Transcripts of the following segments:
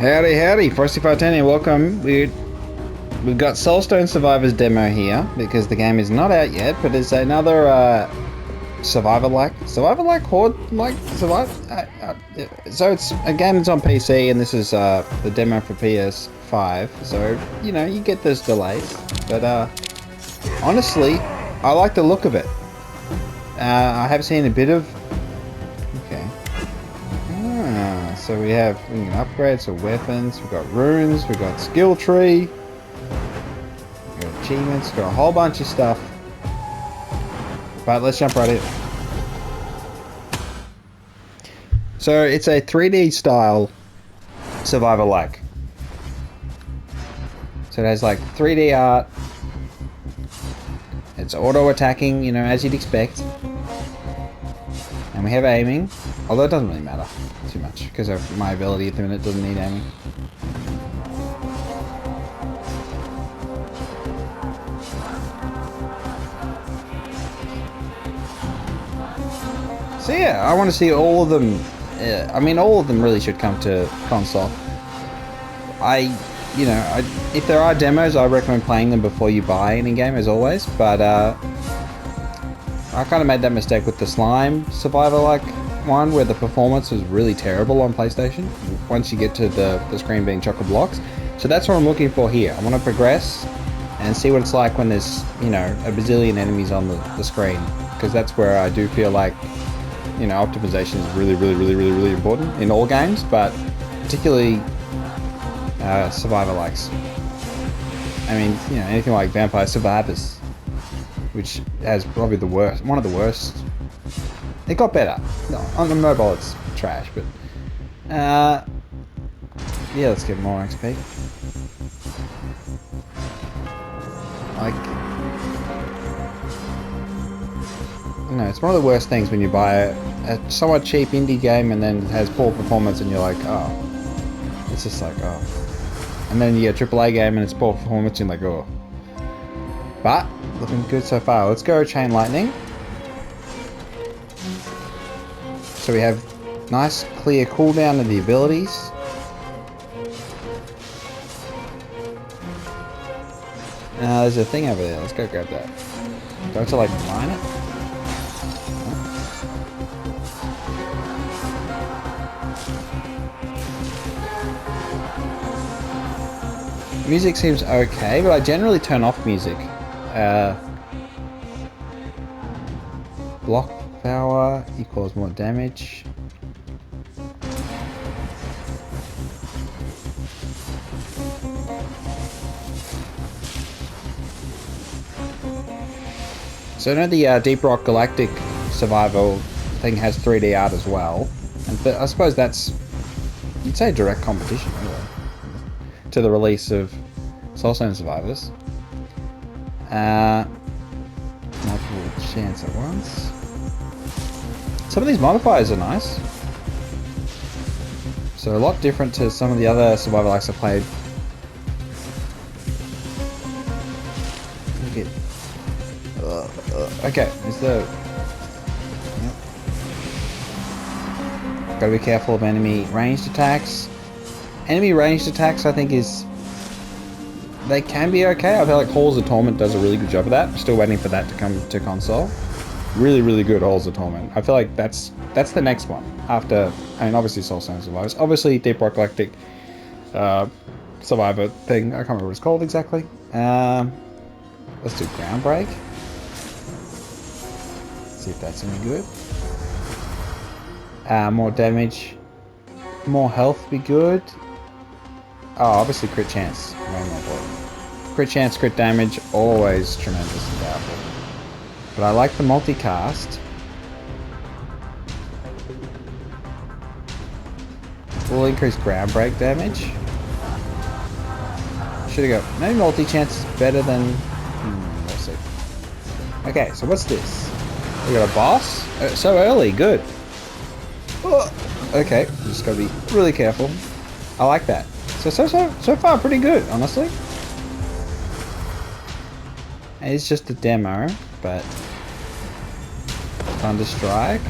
Howdy, howdy, Frosty510 here, welcome. We've got Soulstone Survivors demo here, because the game is not out yet, but it's another, Survivalike, Horde-like, so it's a game that's on PC, and this is, the demo for Ps5, so, you know, you get those delays, but, honestly, I like the look of it. I have seen a bit of, okay. So we can upgrade some weapons, we've got runes, we've got skill tree, we've got achievements, we've got a whole bunch of stuff. But let's jump right in. So it's a 3D style Survivalike. So it has like 3D art. It's auto attacking, you know, as you'd expect. And we have aiming, although it doesn't really matter too much because of my ability at the minute doesn't need aiming. So yeah, I want to see all of them. I mean, all of them really should come to console. If there are demos, I recommend playing them before you buy any game, as always. But I kind of made that mistake with the Slime Survivalike one, where the performance was really terrible on PlayStation once you get to the screen being chock a blocks. So that's what I'm looking for here. I want to progress and see what it's like when there's, you know, a bazillion enemies on the screen, because that's where I do feel like, you know, optimization is really important in all games, but particularly Survivalikes. I mean, you know, anything like Vampire Survivors, which has probably the worst, one of the worst. It got better. No, on the mobile it's trash, but yeah, let's get more XP. Like, no, it's one of the worst things when you buy a somewhat cheap indie game and then it has poor performance and you're like, oh, it's just like, oh. And then you get a AAA game and it's poor performance and you're like, oh. But looking good so far. Let's go Chain Lightning. So we have nice clear cooldown of the abilities. There's a thing over there. Let's go grab that. Do I have to like mine it? Music seems okay, but I generally turn off music. Block power equals more damage. So I know the Deep Rock Galactic Survival thing has 3D art as well, but I suppose that's, you'd say, direct competition really to the release of Soulstone Survivors. Multiple chance at once. Some of these modifiers are nice. So a lot different to some of the other Survivalikes I've played. Okay, is the... Yep. Gotta be careful of enemy ranged attacks. Enemy ranged attacks, I think, they can be okay. I feel like Halls of Torment does a really good job of that. I'm still waiting for that to come to console. Really good Halls of Torment. I feel like that's the next one. After, I mean, obviously Soulstone Survivors. Obviously Deep Rock Galactic Survivor thing. I can't remember what it's called exactly. Let's do Ground Break. See if that's any good. More damage. More health be good. Oh, obviously crit chance. Way more important. Crit chance, crit damage, always tremendous and powerful. But I like the multicast. Will increase ground break damage. Should have got, maybe multi-chance is better than, we'll see. Okay, so what's this? We got a boss? So early, good. Oh, okay, just gotta be really careful. I like that. So far pretty good, honestly. It's just a demo, but Thunderstrike.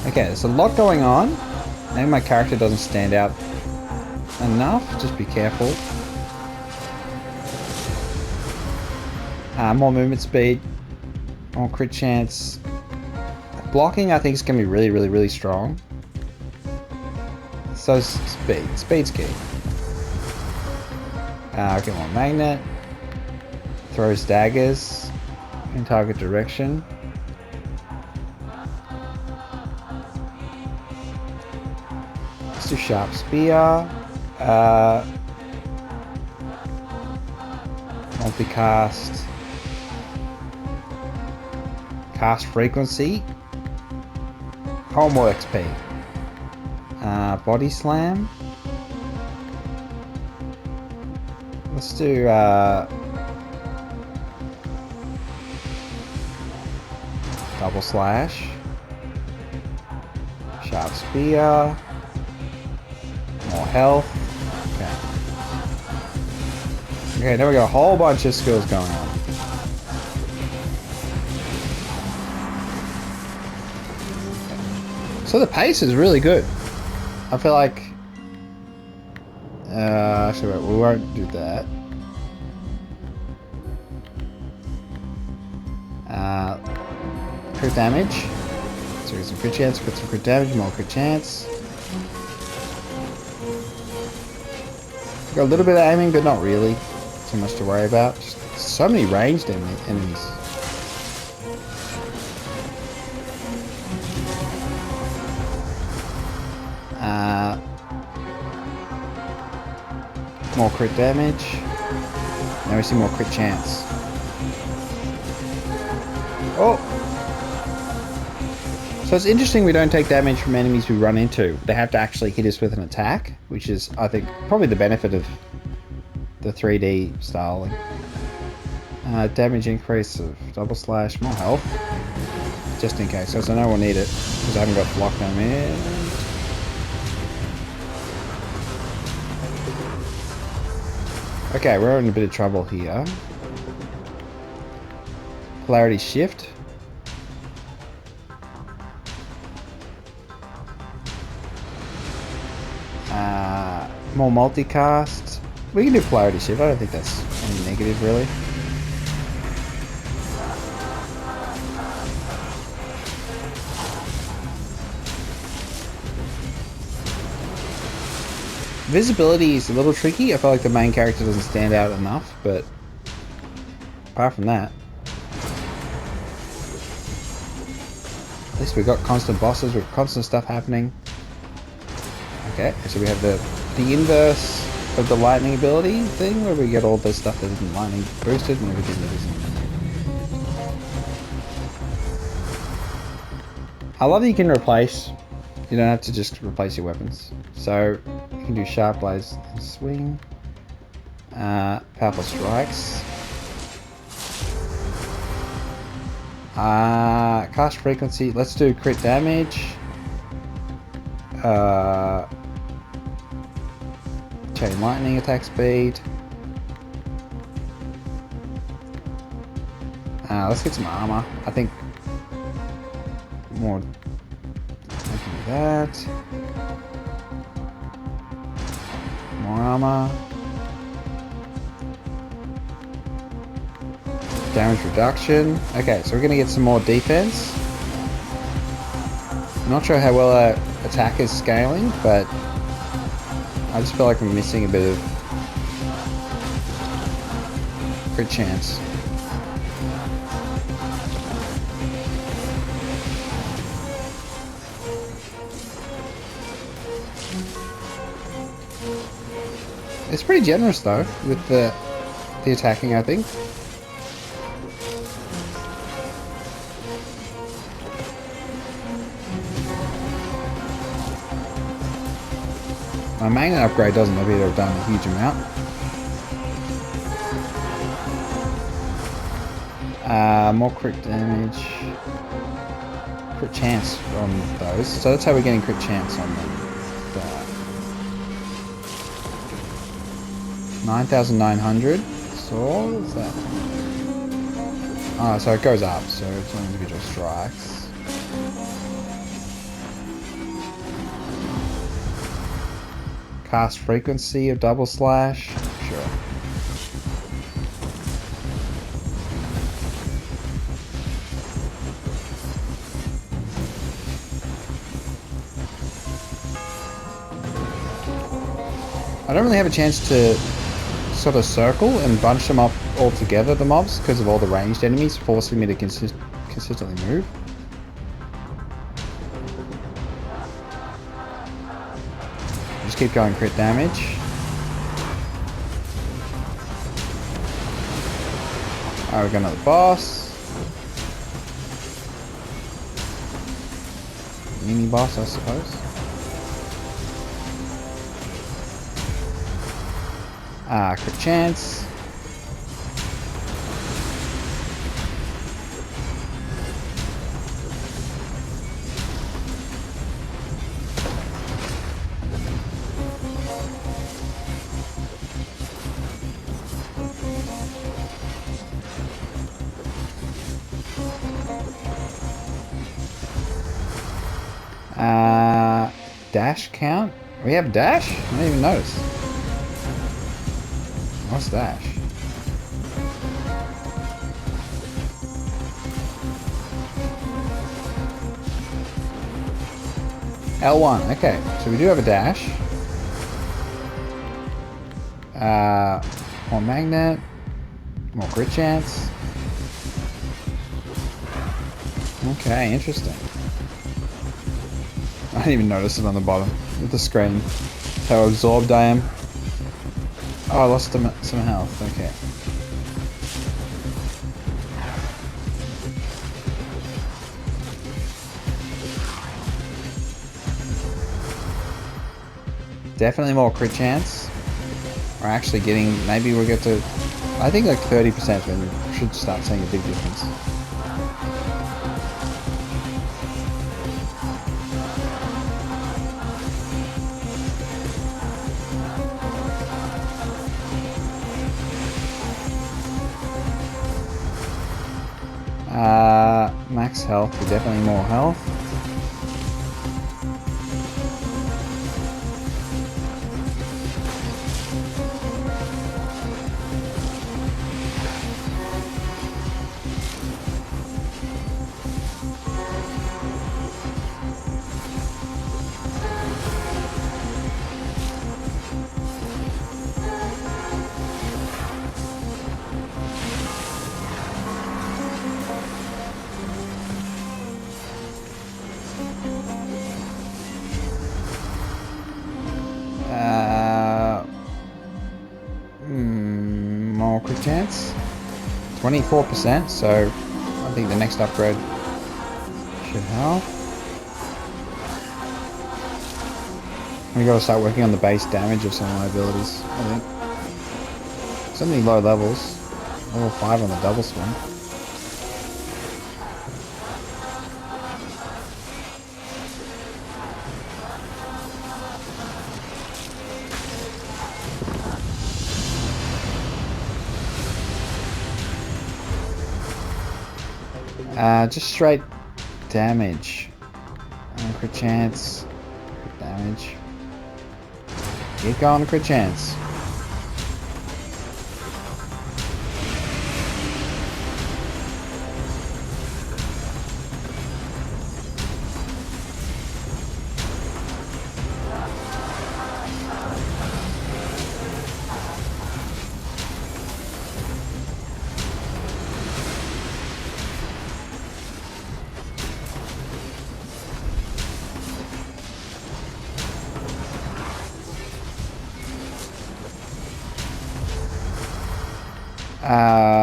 Okay, there's a lot going on. Maybe my character doesn't stand out enough. Just be careful. More movement speed. More crit chance. Blocking, I think, is going to be really, really, really strong. So speed. Speed's key. Okay, more magnet. Throws daggers in target direction. Let's do sharp spear. Multicast. Cast frequency. Oh, more XP. Body slam. Let's do double slash. Sharp spear. More health. Okay. Okay, now we got a whole bunch of skills going on. So the pace is really good. I feel like... actually, wait, we won't do that. Crit damage. So we get some crit chance, got some crit damage, more crit chance. Got a little bit of aiming, but not really. Too much to worry about. Just so many ranged enemies. More crit damage. Now we see more crit chance. Oh! So it's interesting we don't take damage from enemies we run into. They have to actually hit us with an attack, which is, I think, probably the benefit of the 3D styling. Damage increase of double slash, more health. Just in case, because I know we'll need it, because I haven't got block damage. Okay, we're in a bit of trouble here. Polarity shift. More multicast. We can do polarity shift. I don't think that's any negative, really. Visibility is a little tricky. I feel like the main character doesn't stand out enough, but apart from that, at least we've got constant bosses with constant stuff happening. Okay, so we have the inverse of the lightning ability thing, where we get all the stuff that isn't lightning boosted and everything that isn't. I love that you can replace. You don't have to just replace your weapons. So you can do sharp blades and swing. Powerful strikes. Cast frequency. Let's do crit damage. Chain lightning attack speed. Let's get some armor. I think more. That. More armor. Damage reduction. Okay, so we're gonna get some more defense. I'm not sure how well our attack is scaling, but I just feel like I'm missing a bit of crit chance. It's pretty generous though, with the attacking, I think. My magnet upgrade doesn't appear to have done a huge amount. More crit damage. Crit chance on those. So that's how we're getting crit chance on them. 9,900. So what is that? Oh, so it goes up. So it's on individual strikes. Cast frequency of double slash. Sure. I don't really have a chance to sort of circle and bunch them up all together, the mobs, because of all the ranged enemies forcing me to consistently move. Just keep going crit damage. Alright, we got another boss. Mini boss, I suppose. Crit chance. Dash count? We have dash? I didn't even notice. What's dash? L1, okay. So we do have a dash. More magnet. More crit chance. Okay, interesting. I didn't even notice it on the bottom of the screen. How absorbed I am. Oh, I lost some health. Okay. Definitely more crit chance. We're actually getting, maybe we'll get to, I think like 30%, then we should start seeing a big difference. Max health, but definitely more health. More crit chance. 24%, so I think the next upgrade should help. We gotta start working on the base damage of some of my abilities, I think. So many low levels. Level 5 on the double swing. Just straight damage. Crit chance. Crit damage. Keep going, crit chance.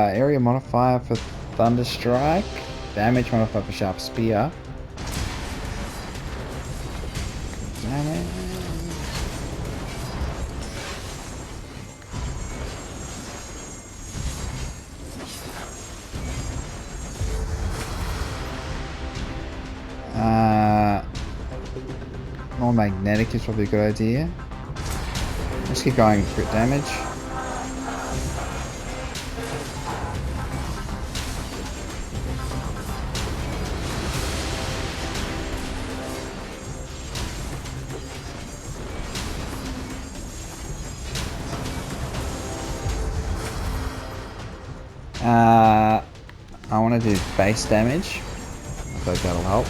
Area modifier for Thunder Strike. Damage modifier for Sharp Spear. Damage. More magnetic is probably a good idea. Let's keep going with crit damage. I want to do base damage. I think that'll help.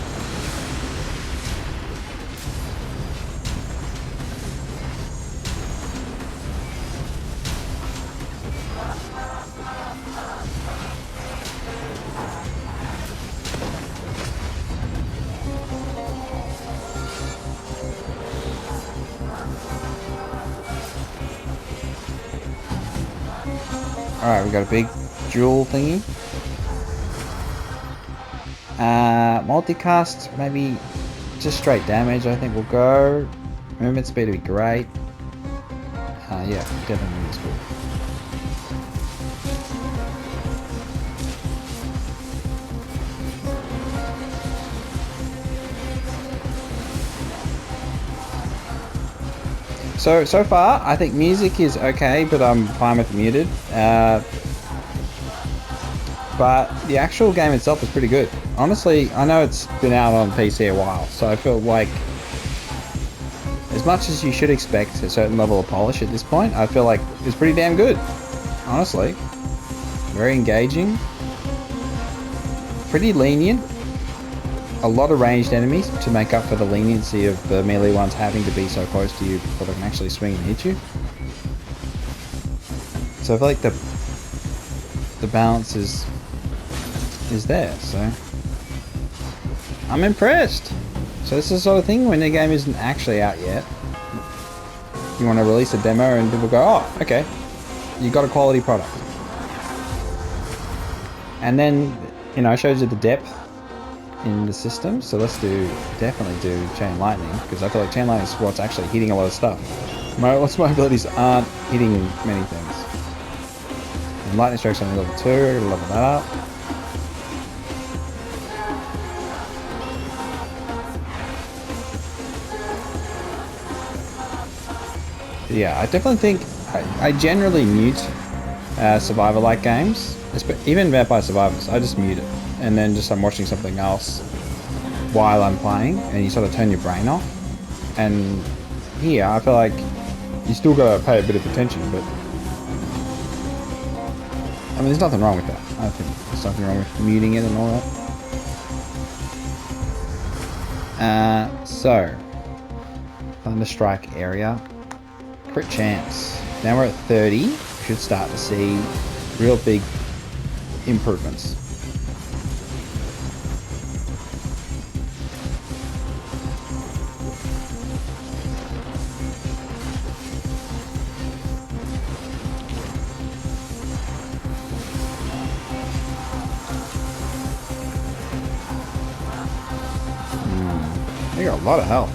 Alright, we got a big jewel thingy. Multicast, maybe just straight damage I think will go. Movement speed would be great. Yeah, definitely movement speed. So far, I think music is okay, but I'm fine with muted. But the actual game itself is pretty good. Honestly, I know it's been out on PC a while, so I feel like as much as you should expect a certain level of polish at this point, I feel like it's pretty damn good. Honestly. Very engaging. Pretty lenient. A lot of ranged enemies to make up for the leniency of the melee ones having to be so close to you before they can actually swing and hit you. So I feel like the balance is there, so I'm impressed. So this is the sort of thing when the game isn't actually out yet. You want to release a demo and people go, oh, okay, you got a quality product. And then, you know, it shows you the depth in the system. So let's definitely do Chain Lightning, because I feel like Chain Lightning is what's actually hitting a lot of stuff. Most of my abilities aren't hitting many things. And Lightning Strike's only level 2, I gotta level that up. Yeah, I definitely think I generally mute Survivalike games, even Vampire Survivors. I just mute it, and then I'm watching something else while I'm playing, and you sort of turn your brain off. And here, I feel like you still gotta pay a bit of attention, but I mean, there's nothing wrong with that. I think there's nothing wrong with muting it and all that. So Thunderstrike area. Crit chance. Now we're at 30. We should start to see real big improvements. They got a lot of health.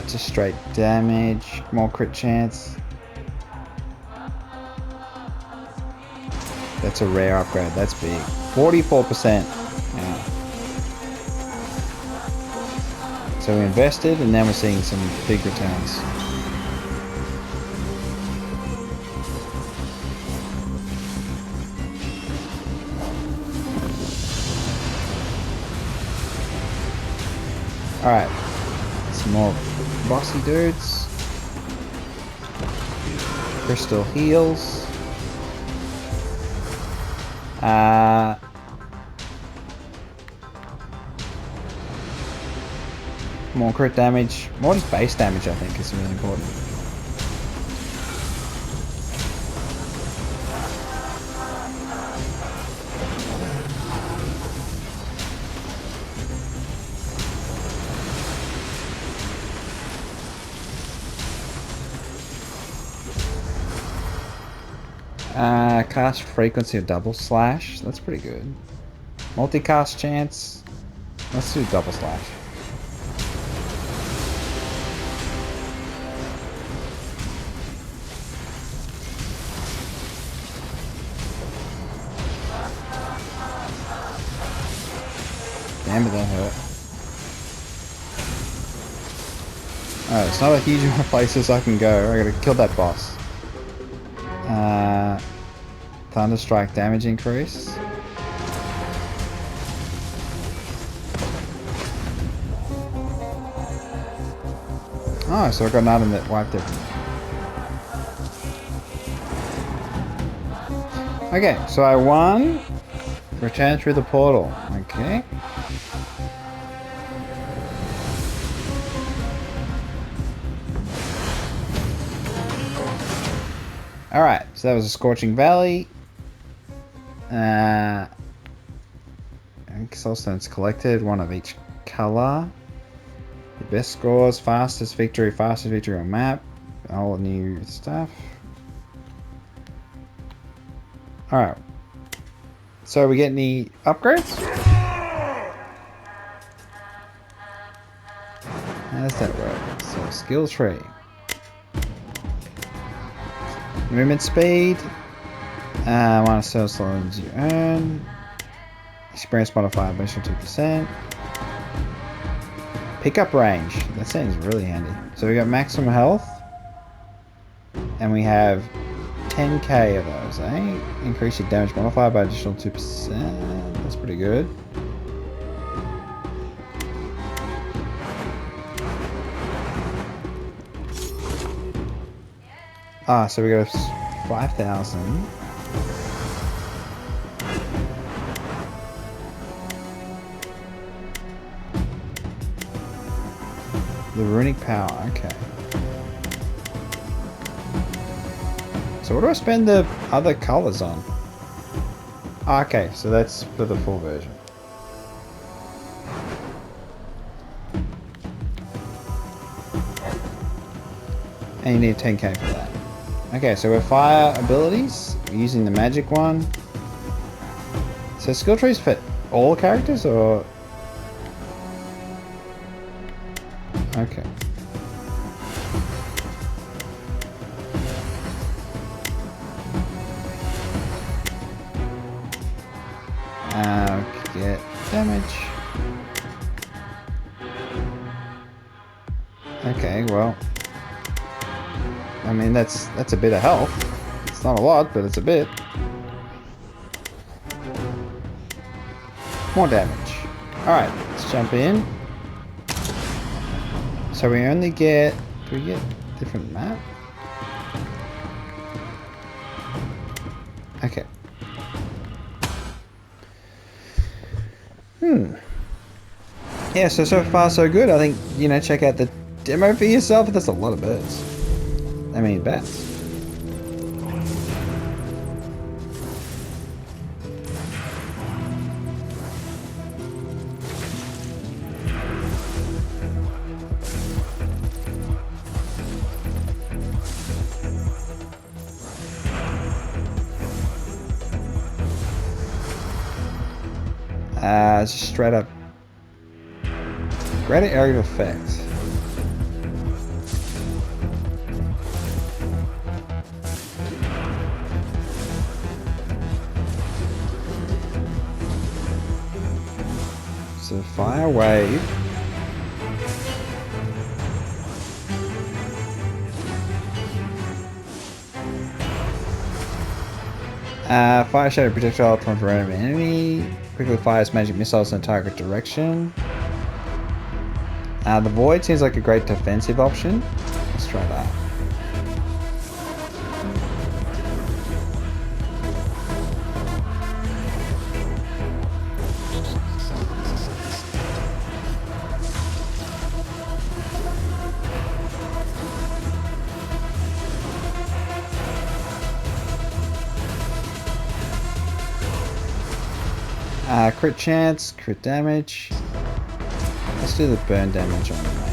Just straight damage, more crit chance. That's a rare upgrade, that's big. 44%. Yeah. So we invested and now we're seeing some big returns. Alright. Some more bossy dudes. Crystal heals. More crit damage. More just base damage, I think, is really important. Cast frequency of double slash. That's pretty good. Multicast chance. Let's do double slash. Damn it, that hurt. Alright, it's not a huge amount of places I can go. I gotta kill that boss. Thunderstrike damage increase. Oh, so I got an item that wiped everything. Okay, so I won. Return through the portal. Okay. Alright, so that was a Scorching Valley. Soulstones collected, one of each color. The best scores, fastest victory on map. All new stuff. Alright. So we get any upgrades? How does that work? So skill tree. Movement speed. Minus Soulstones you earn. Experience modifier additional 2%. Pickup range. That sounds really handy. So we got maximum health. And we have 10k of those, eh? Increase your damage modifier by additional 2%. That's pretty good. So we got 5,000. The runic power, okay. So what do I spend the other colors on? Okay, so that's for the full version. And you need 10k for that. Okay, so we're fire abilities. We're using the magic one. So skill trees fit all characters or? Okay. Get damage. Okay, well. I mean, that's a bit of health. It's not a lot, but it's a bit. More damage. Alright, let's jump in. So we only get... Do we get a different map? Okay. Yeah, so far so good. I think, you know, check out the demo for yourself. That's a lot of birds. I mean, bats. Just straight up. Greater area of effect. So fire wave. Fire shadow projectile from random enemy. Quickly fires magic missiles in a target direction. The void seems like a great defensive option. Let's try that. Crit chance, crit damage. Let's do the burn damage on the main.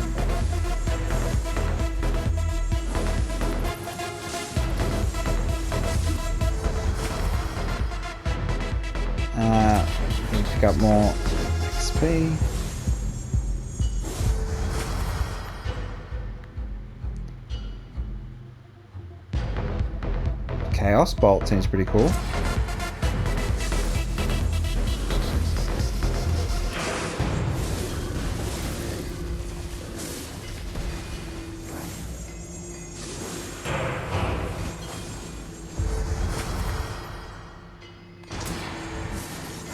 Pick up more XP. Chaos Bolt seems pretty cool.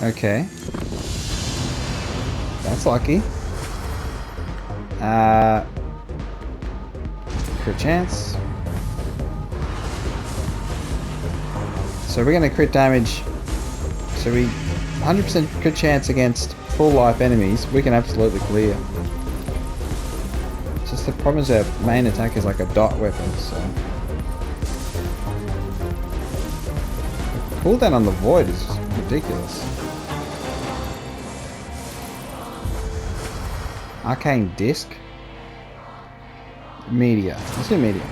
Okay. That's lucky. Crit chance. So we're going to crit damage. So we 100% crit chance against full life enemies. We can absolutely clear. Just the problem is our main attack is like a dot weapon, so. The cooldown on the void is ridiculous. Arcane disc. Media. Let's do media.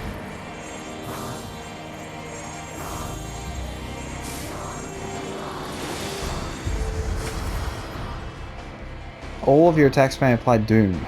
All of your attacks may apply doom.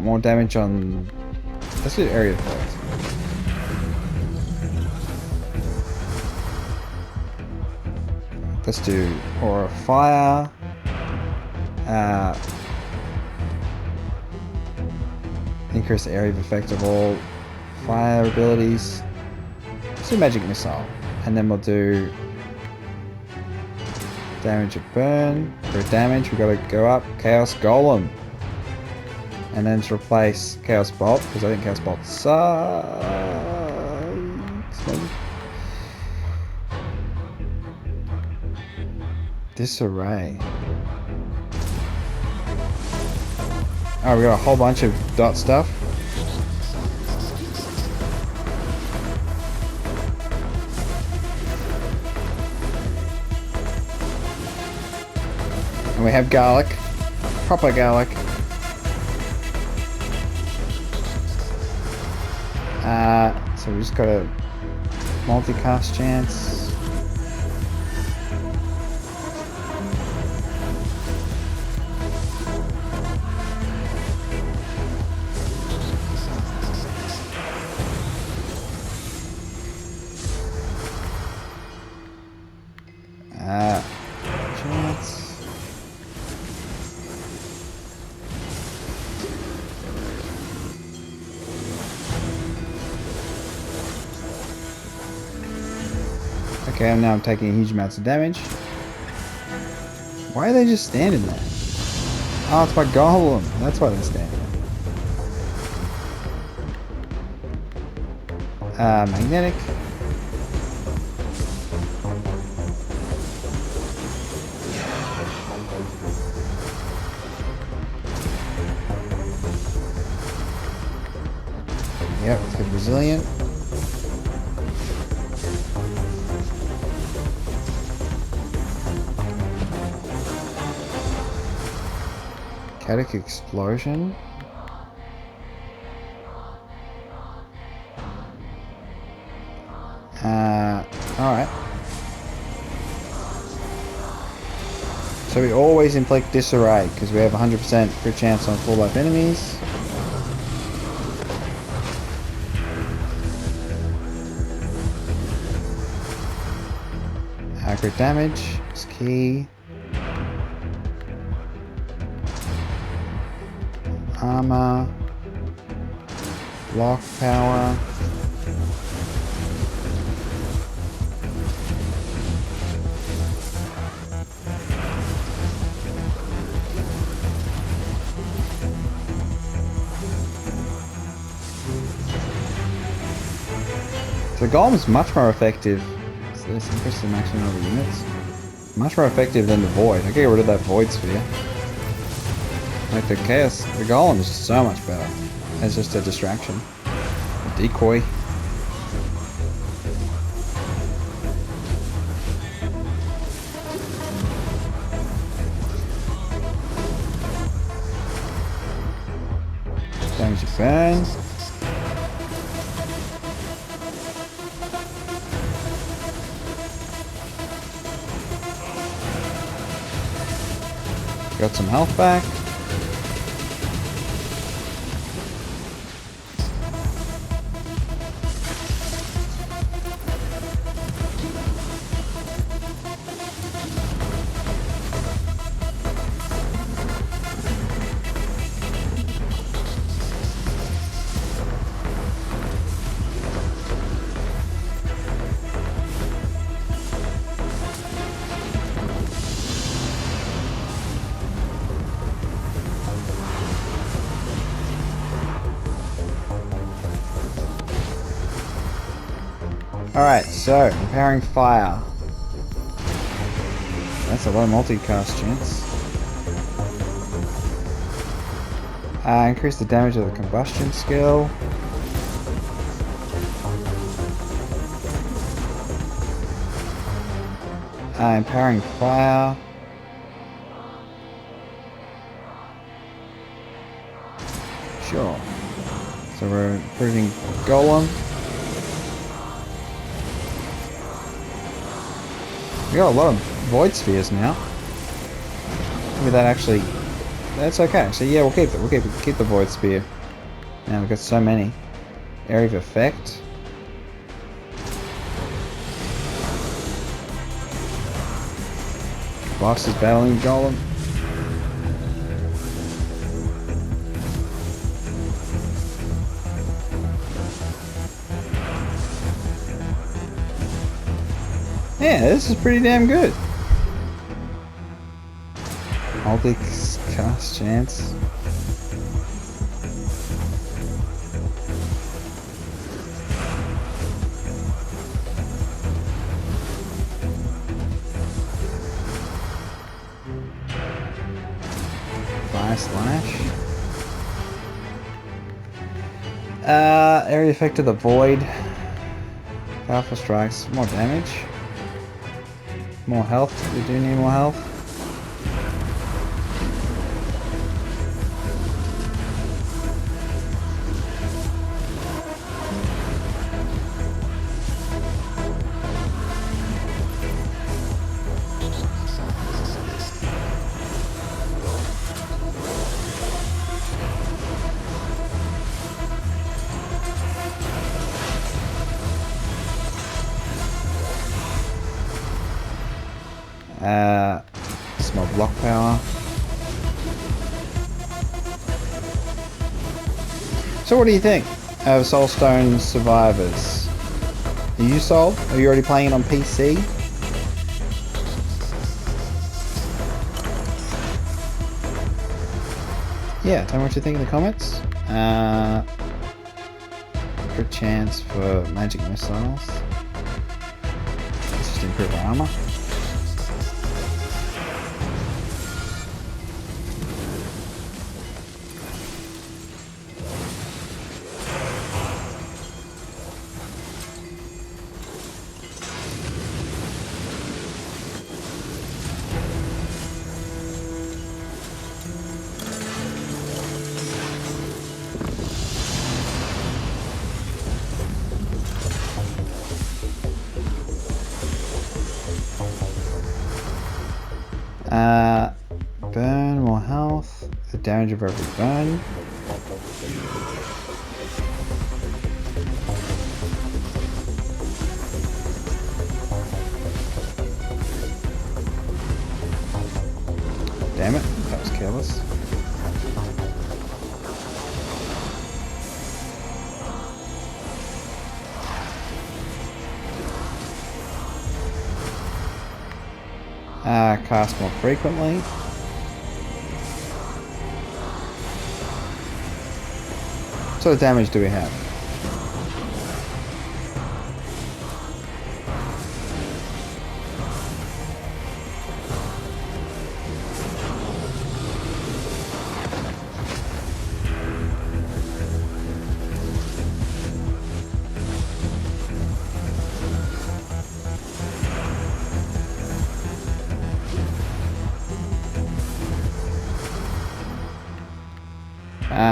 More damage on... Let's do area effect. Let's do Aura of Fire. Increase the area of effect of all fire abilities. Let's do Magic Missile. And then we'll do damage of burn. For damage, we've got to go up. Chaos Golem. And then to replace Chaos Bolt, because I think Chaos Bolt sucks. Disarray. Oh, we got a whole bunch of dot stuff. And we have garlic. Proper garlic. So we just got a multicast chance. Chance. Okay, now I'm taking huge amounts of damage. Why are they just standing there? Oh, it's my golem. That's why they're standing there. Magnetic. Yep, it's good. Resilient. Kinetic explosion. Alright. So we always inflict disarray because we have 100% crit chance on full life enemies. Crit damage is key. Armor, block power, so Golem is much more effective. So this increases the maximum number of units. Much more effective than the Void. I get rid of that Void Sphere. Like the Chaos, the Golem is just so much better. It's just a distraction. A decoy. Damage of burn. Got some health back. Alright, so, repairing fire. That's a low multicast chance. Increase the damage of the combustion skill. Empowering fire. Sure. So we're improving golem. We got a lot of void spheres now. Maybe that actually... That's okay. So yeah, we'll keep it. We'll keep the void spear. Now we've got so many. Area of effect. Boss is battling golem. Yeah, this is pretty damn good. Multi-cast chance. Fire slash. Area effect of the void. Powerful strikes. More damage. More health. We do need more health. Small block power. So what do you think of Soulstone Survivors? Are you sold? Are you already playing it on PC? Yeah, tell me what you think in the comments. Crit chance for magic missiles. Let's just improve our armor. Burn, more health, the damage of every burn. Damn it, that was careless. Cast more frequently. What sort of damage do we have?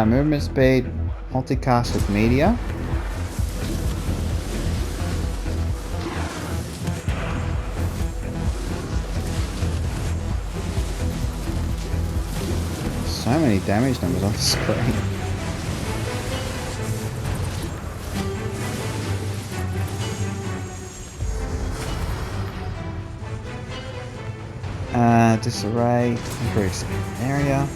Movement speed, multicast with media. So many damage numbers on the screen. Disarray, increase area.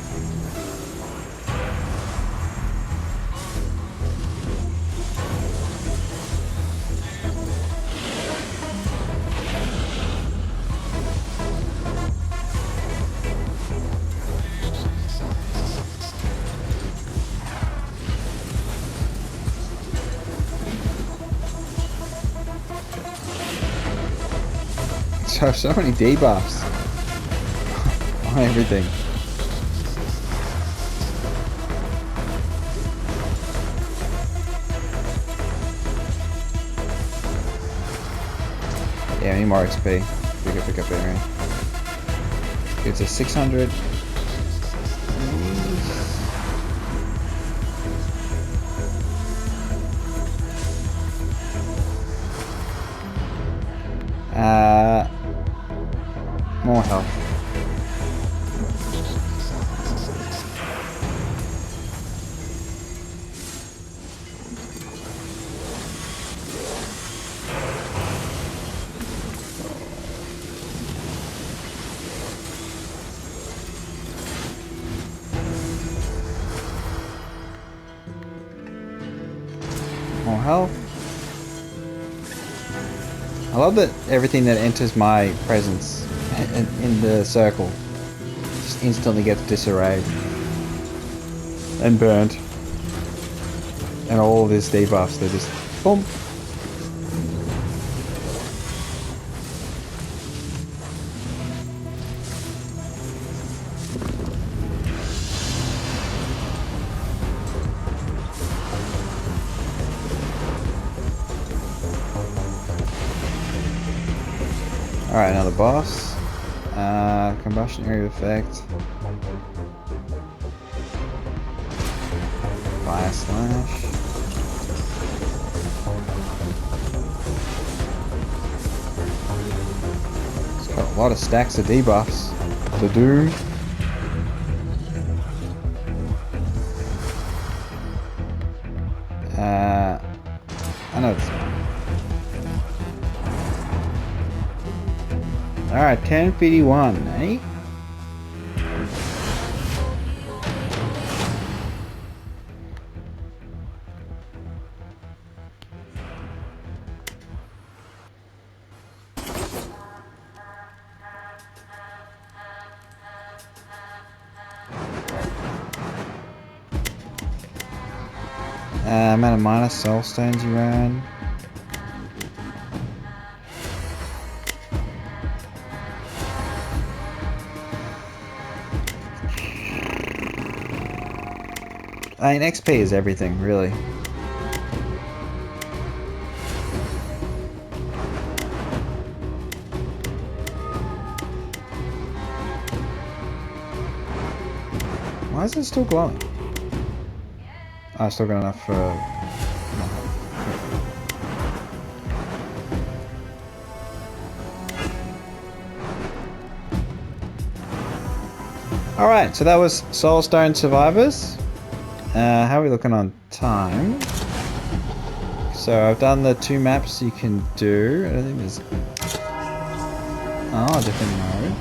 have so many debuffs on everything. Yeah, I need more XP. Pick up area. It's a 600. More health. More health. I love that everything that enters my presence in the circle just instantly gets disarrayed and burnt. And all of these debuffs, they're just boom. Alright, another boss. Combustion area effect. Fire slash. It's got a lot of stacks of debuffs to do. I know this one. Alright, 1051, eh? Amount of minus soul stones you earn. I mean, XP is everything, really. Why is it still glowing? Oh, I still got enough for... Alright, so that was Soulstone Survivors. How are we looking on time? So I've done the 2 maps you can do. I don't think there's... Oh, different mode.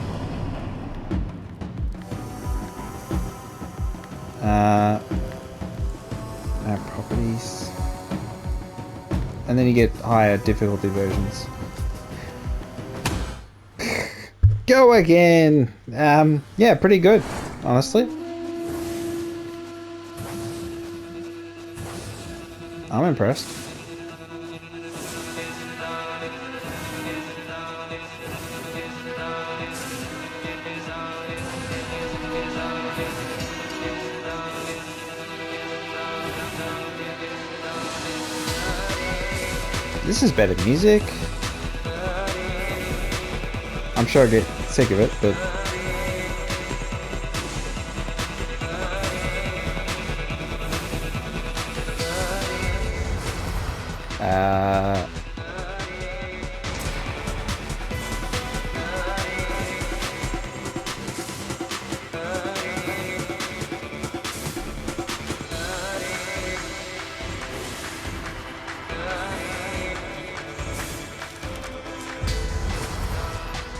Properties. And then you get higher difficulty versions. Go again! Yeah, pretty good, honestly. I'm impressed. This is better music. I'm sure I'll get sick of it, but...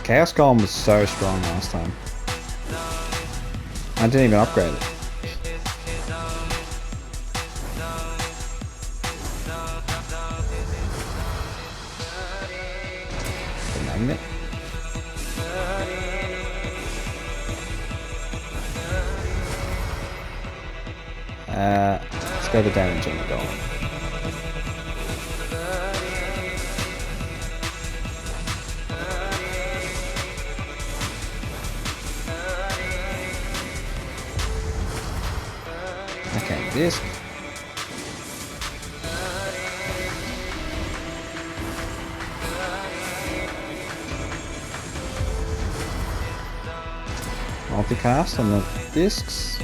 Chaos Golem was so strong last time. I didn't even upgrade it. The magnet. Let's go the damage on the golem. Okay, disc. Multicast on the discs.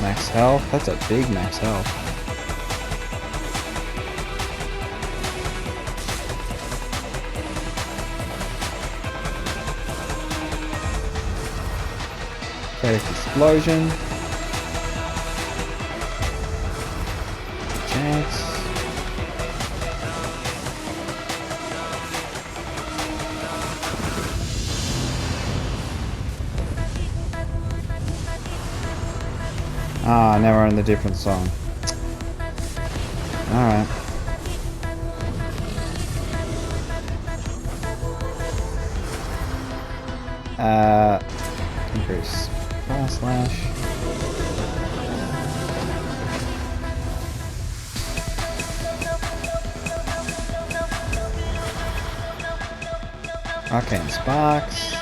Max health. That's a big max health. Static explosion. Chance. Ah, now we're in the different song. Alright. Increase fast slash. Arcane Sparks.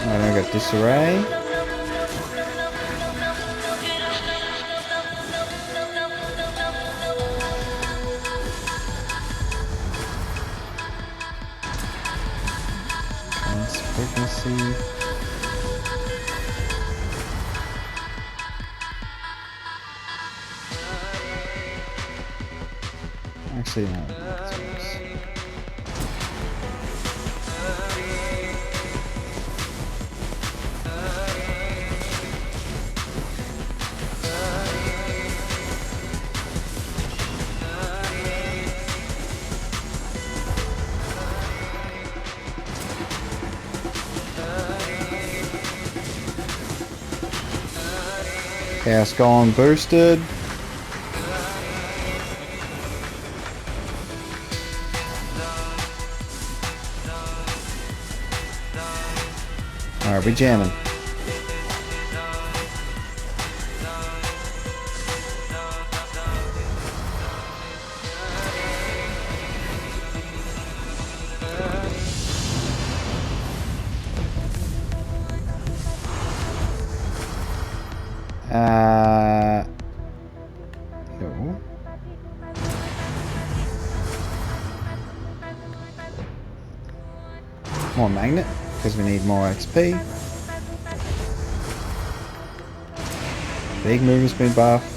And I got Disarray. Frequency. Actually, no. Chaos Golem boosted. Alright, we jamming. No. More magnet, because we need more XP. Big movement speed buff.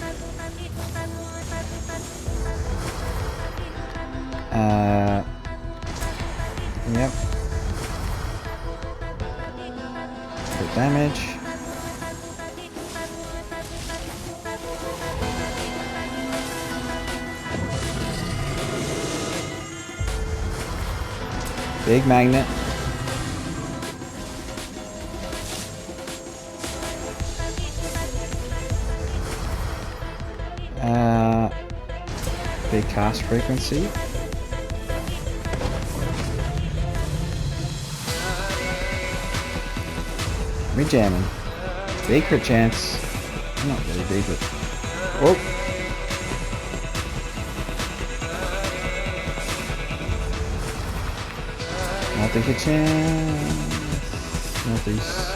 Yep. Crit damage. Big magnet. Big cast frequency. We jamming. Big crit chance. Not really big, but oh. Multi-hit chance. Multis.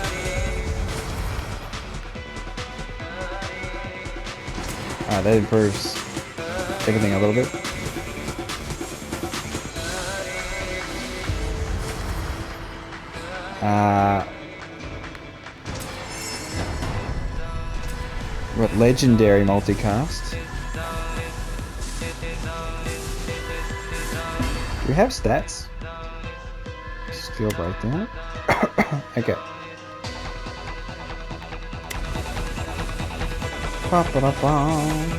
Ah, that improves everything a little bit. What legendary multicast? Do we have stats? Skill breakdown. Okay. Ba-ba-da-bum.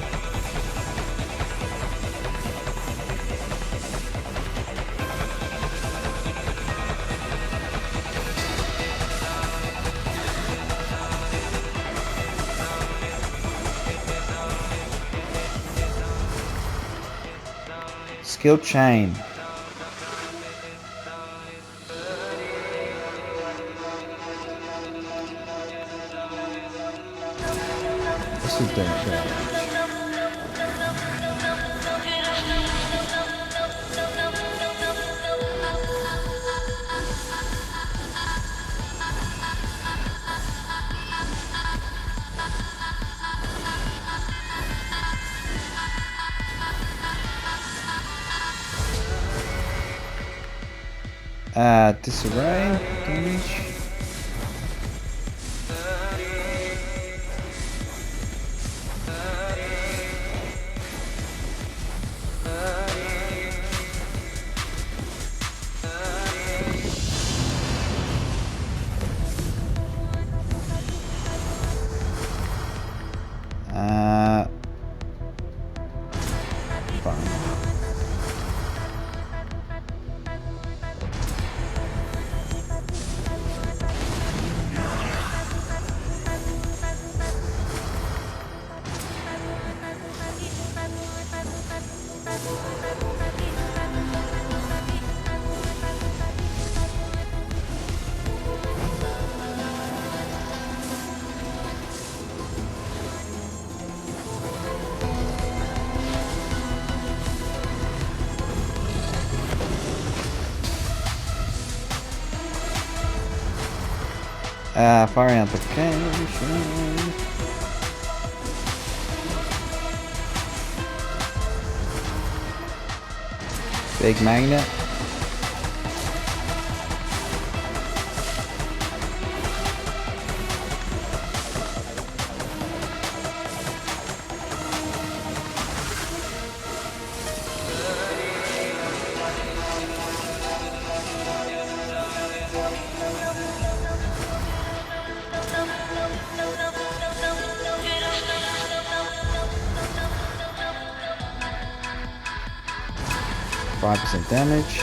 Skill chain. This is damage. Disarray damage. Fine. 5 application. Big magnet. %5 damage.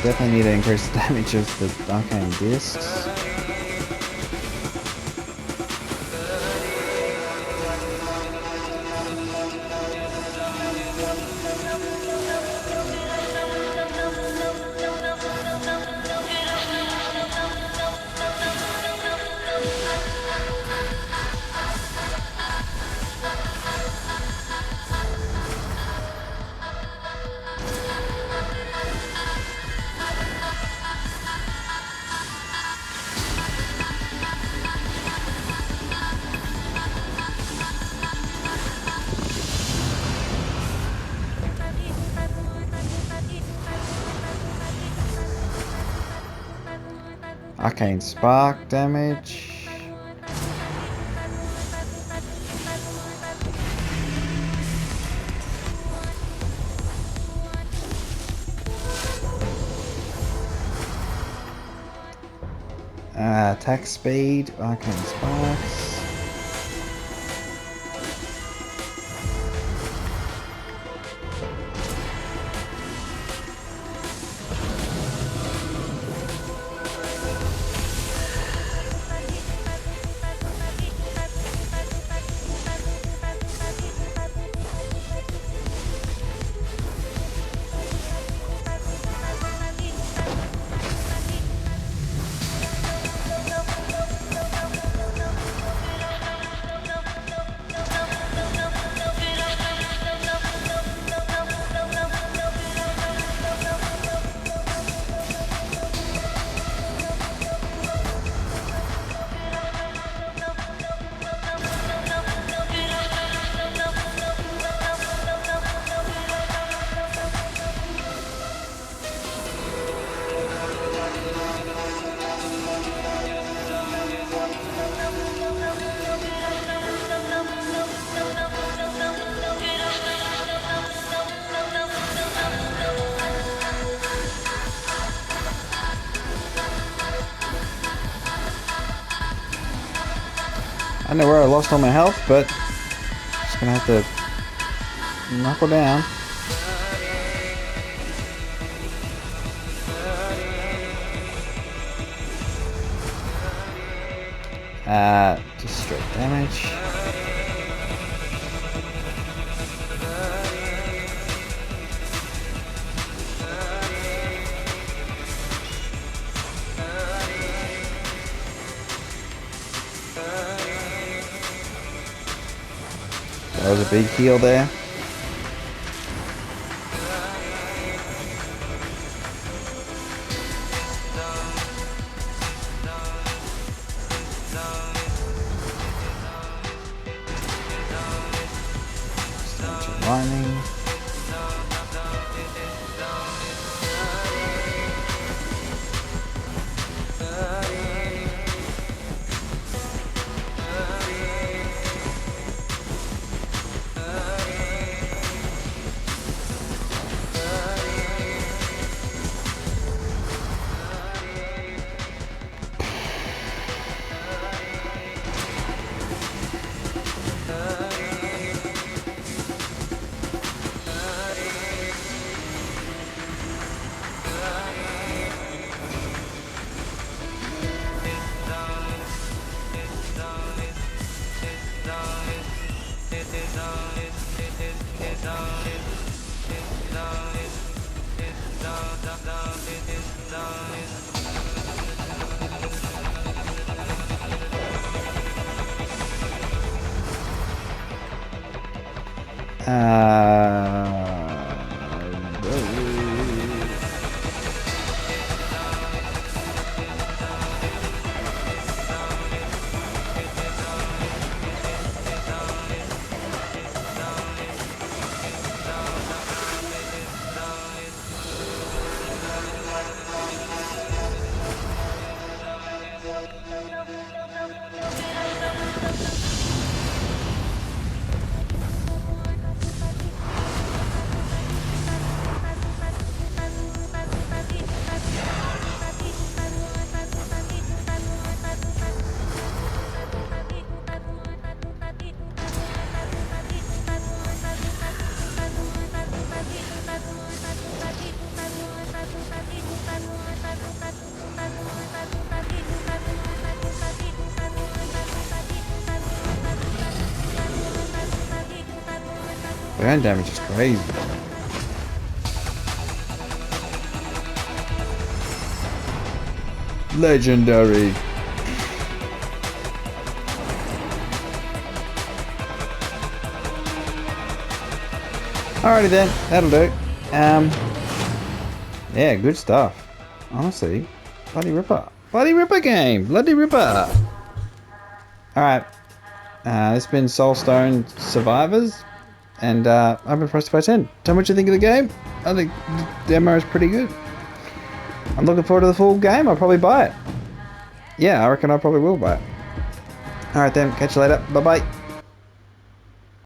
Definitely need to increase the damage of the arcane discs. Arcane spark damage. Attack speed, arcane sparks. don't know where I lost all my health, but just gonna have to knuckle down. Just straight damage. That was a big heal there. Lightning. Burn damage is crazy. Legendary. Alrighty then, that'll do. Yeah, good stuff. Honestly, bloody ripper. Bloody ripper game. Bloody ripper. Alright. This has been Soulstone Survivors. And I've been Ps5. Tell me what you think of the game. I think the demo is pretty good. I'm looking forward to the full game. I'll probably buy it. Yeah, I reckon I probably will buy it. Alright then, catch you later. Bye bye.